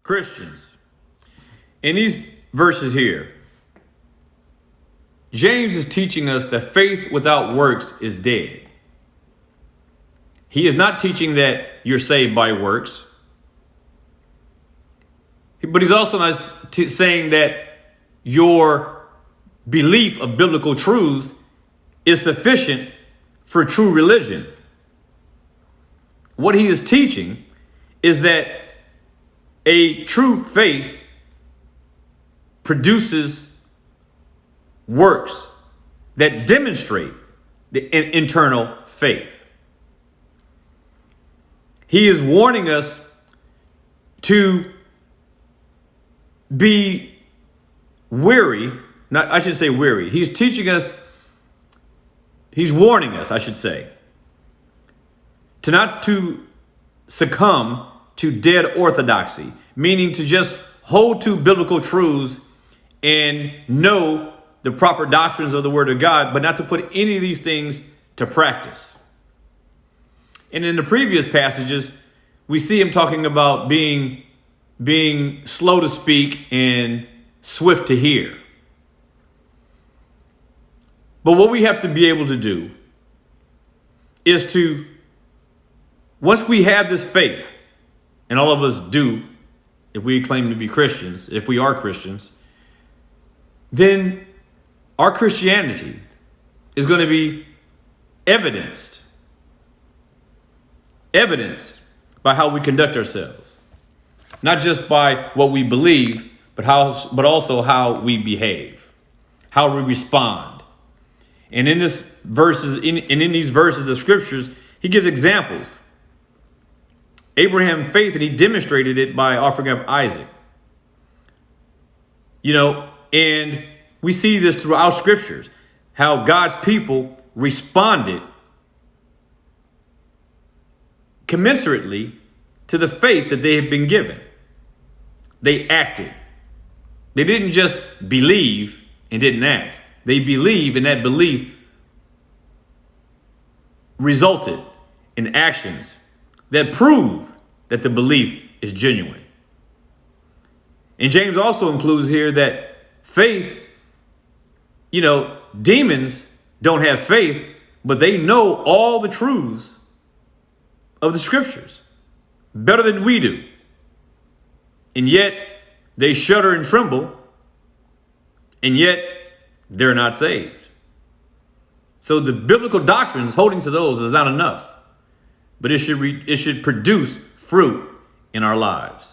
Christians. In these verses here, James is teaching us that faith without works is dead. He is not teaching that you're saved by works. But he's also not saying that your belief of biblical truth is sufficient for true religion. What he is teaching is that a true faith produces works that demonstrate the internal faith. He is warning us to be weary. I should say weary. He's teaching us, he's warning us, I should say, to not to succumb to dead orthodoxy, meaning to just hold to biblical truths and know the proper doctrines of the Word of God, but not to put any of these things to practice. And in the previous passages, we see him talking about being slow to speak and swift to hear. But what we have to be able to do is to, once we have this faith, and all of us do, if we claim to be Christians, if we are Christians, then our Christianity is going to be evidenced by how we conduct ourselves. Not just by what we believe, but also how we behave, how we respond. And in these verses of scriptures, he gives examples. Abraham faith, and he demonstrated it by offering up Isaac. And we see this throughout scriptures, how God's people responded commensurately to the faith that they had been given. They acted. They didn't just believe and didn't act. They believed, and that belief resulted in actions that prove that the belief is genuine. And James also includes here that faith, demons don't have faith, but they know all the truths of the scriptures better than we do. And yet they shudder and tremble, and yet they're not saved. So the biblical doctrines, holding to those is not enough, but it should produce fruit in our lives.